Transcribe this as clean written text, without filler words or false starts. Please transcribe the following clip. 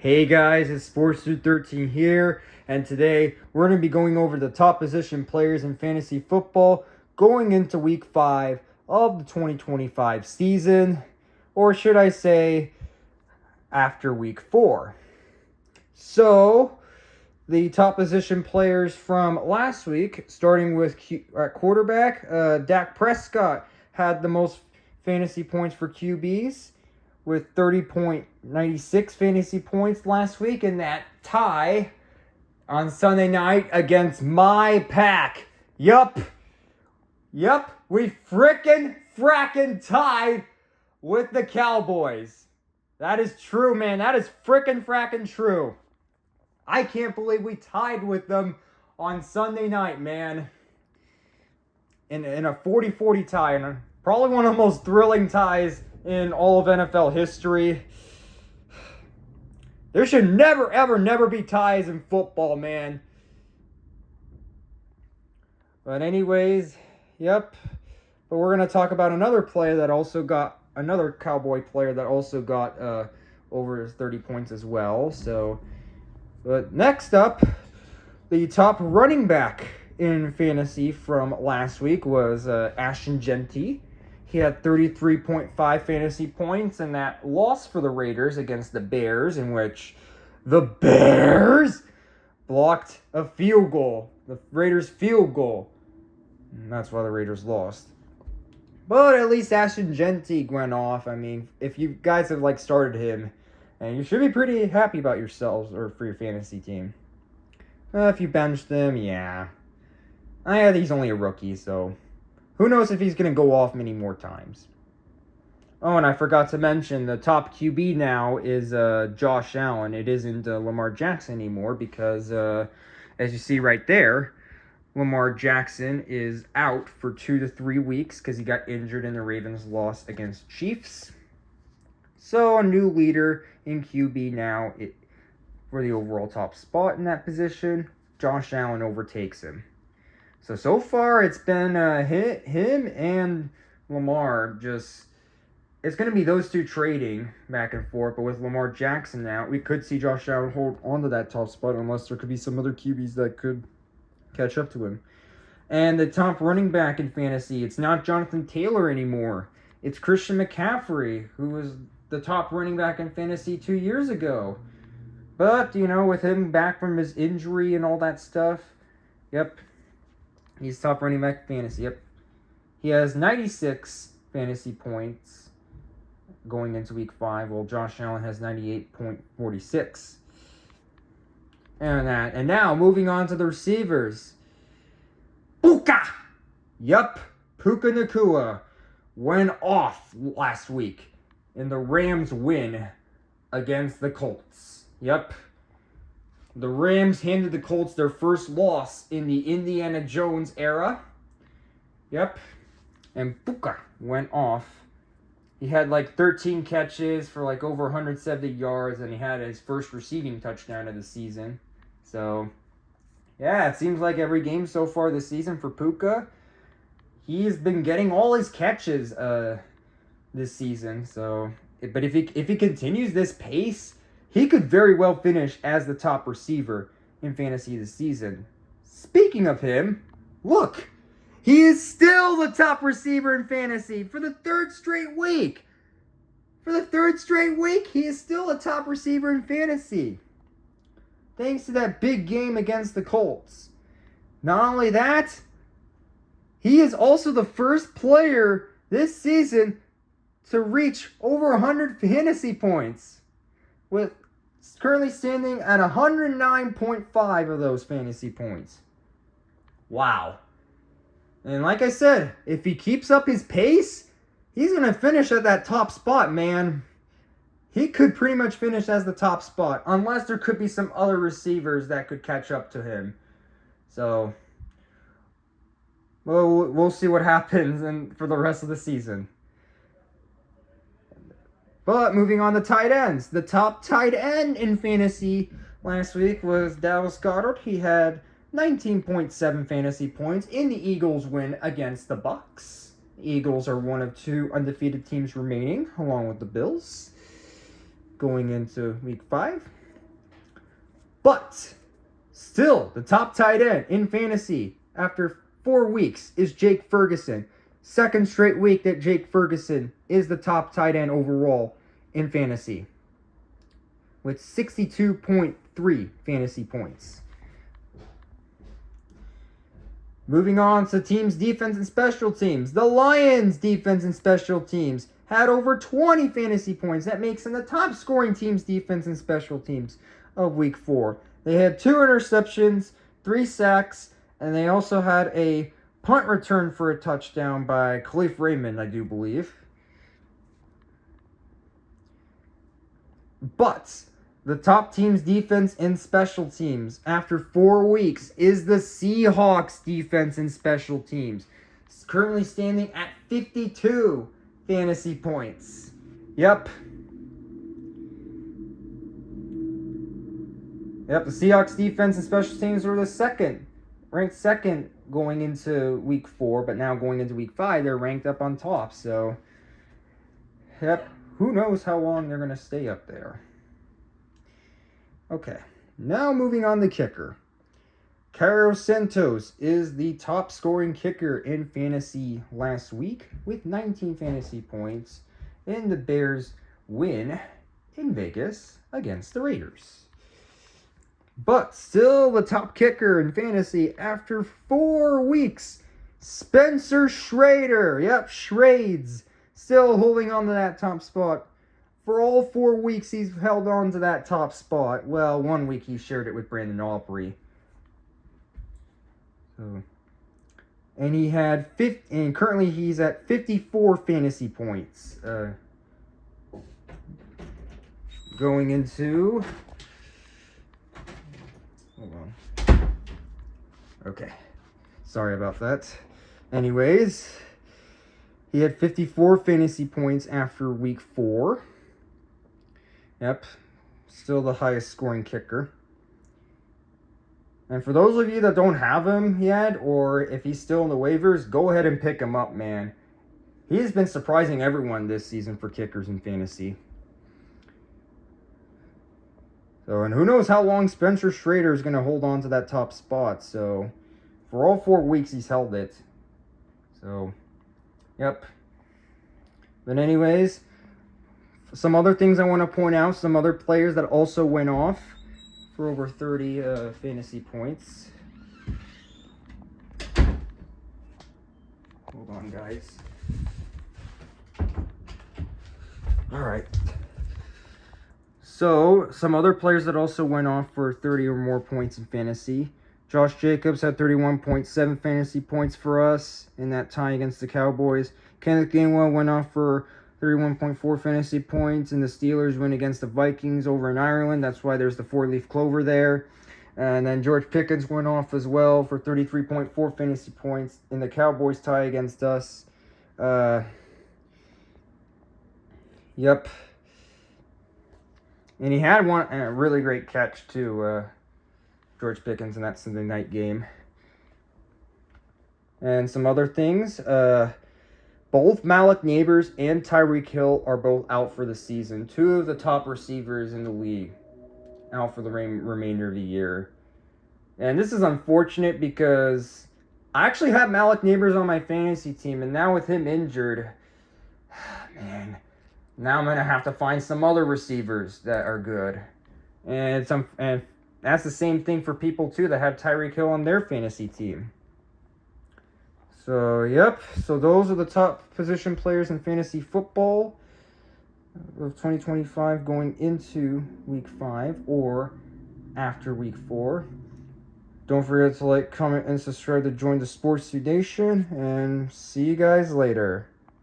Hey guys, it's Sports13 here, and today we're going to be going over the top position players in fantasy football going into week 5 of the 2025 season, or should I say, after week 4. So, the top position players from last week, starting with quarterback, Dak Prescott had the most fantasy points for QBs with 30.96 fantasy points last week, in that tie on Sunday night against my pack. Yup, we frackin' tied with the Cowboys. That is true, man. That is frackin' true. I can't believe we tied with them on Sunday night, man. In a 40-40 tie, and probably one of the most thrilling ties in all of NFL history. There should never be ties in football, man. But anyways, yep. But we're going to talk about another player that also got, another Cowboy player that also got over 30 points as well. So, but next up, the top running back in fantasy from last week was Ashton Jeanty. He had 33.5 fantasy points in that loss for the Raiders against the Bears, in which the Bears blocked a field goal. The Raiders' field goal. And that's why the Raiders lost. But at least Ashton Jeanty went off. I mean, if you guys have started him, and you should be pretty happy about yourselves or for your fantasy team. If you benched him, yeah. He's only a rookie, so who knows if he's going to go off many more times. Oh, and I forgot to mention, the top QB now is Josh Allen. It isn't Lamar Jackson anymore because, as you see right there, Lamar Jackson is out for 2 to 3 weeks because he got injured in the Ravens' loss against Chiefs. So a new leader in QB now for the overall top spot in that position. Josh Allen overtakes him. So far, it's been him and Lamar. It's going to be those two trading back and forth. But with Lamar Jackson now, we could see Josh Allen hold onto that top spot unless there could be some other QBs that could catch up to him. And the top running back in fantasy, it's not Jonathan Taylor anymore. It's Christian McCaffrey, who was the top running back in fantasy 2 years ago. But, with him back from his injury and all that stuff, yep. He's top running back fantasy, yep. He has 96 fantasy points going into week 5, while Josh Allen has 98.46. And now, moving on to the receivers. Puka! Yup, Puka Nacua went off last week in the Rams' win against the Colts. Yup. The Rams handed the Colts their first loss in the Indiana Jones era. Yep. And Puka went off. He had 13 catches for over 170 yards, and he had his first receiving touchdown of the season. So, yeah, it seems like every game so far this season for Puka, he's been getting all his catches this season. So, but if he continues this pace, he could very well finish as the top receiver in fantasy this season. Speaking of him, look, he is still the top receiver in fantasy for the third straight week. For the third straight week, he is still a top receiver in fantasy. Thanks to that big game against the Colts. Not only that, he is also the first player this season to reach over 100 fantasy points, with currently standing at 109.5 of those fantasy points. Wow. And like I said, if he keeps up his pace, he's going to finish at that top spot, man. He could pretty much finish as the top spot, unless there could be some other receivers that could catch up to him. So, we'll see what happens for the rest of the season. But moving on to tight ends. The top tight end in fantasy last week was Dallas Goedert. He had 19.7 fantasy points in the Eagles' win against the Bucs. The Eagles are one of 2 undefeated teams remaining, along with the Bills, going into week 5. But still, the top tight end in fantasy after 4 weeks is Jake Ferguson. Second straight week that Jake Ferguson is the top tight end overall in fantasy, with 62.3 fantasy points. Moving on to teams' defense and special teams. The Lions' defense and special teams had over 20 fantasy points. That makes them the top scoring teams' defense and special teams of week 4. They had 2 interceptions, 3 sacks, and they also had a punt return for a touchdown by Khalif Raymond, I do believe. But the top team's defense and special teams after 4 weeks is the Seahawks' defense and special teams. It's currently standing at 52 fantasy points. Yep. The Seahawks' defense and special teams were ranked second going into week 4, but now going into week 5, they're ranked up on top. So, who knows how long they're going to stay up there. Okay, now moving on to kicker. Cairo Santos is the top scoring kicker in fantasy last week with 19 fantasy points in the Bears' win in Vegas against the Raiders. But still the top kicker in fantasy after 4 weeks, Spencer Schrader. Yep, Shrades. Still holding on to that top spot. For all 4 weeks, he's held on to that top spot. Well, 1 week he shared it with Brandon Aubrey. And he had and currently he's at 54 fantasy points. Going into. Hold on. Okay, sorry about that. Anyways, he had 54 fantasy points after week 4. Yep, still the highest scoring kicker. And for those of you that don't have him yet, or if he's still in the waivers, go ahead and pick him up, man. He's been surprising everyone this season for kickers in fantasy. So, and who knows how long Spencer Schrader is going to hold on to that top spot. So, for all 4 weeks, he's held it. So, yep. But anyways, some other things I want to point out, some other players that also went off for over 30 fantasy points. Hold on, guys. All right. So, some other players that also went off for 30 or more points in fantasy. Josh Jacobs had 31.7 fantasy points for us in that tie against the Cowboys. Kenneth Gainwell went off for 31.4 fantasy points, and the Steelers win against the Vikings over in Ireland. That's why there's the 4-leaf clover there. And then George Pickens went off as well for 33.4 fantasy points in the Cowboys tie against us. Yep. And he had a really great catch too, George Pickens, in that Sunday night game. And some other things. Both Malik Neighbors and Tyreek Hill are both out for the season. 2 of the top receivers in the league out for the remainder of the year. And this is unfortunate because I actually have Malik Neighbors on my fantasy team, and now with him injured, man, now I'm going to have to find some other receivers that are good. And that's the same thing for people too that have Tyreek Hill on their fantasy team. So, yep. So, those are the top position players in fantasy football of 2025 going into week 5 or after week 4. Don't forget to like, comment, and subscribe to join the Sports Nation, and see you guys later.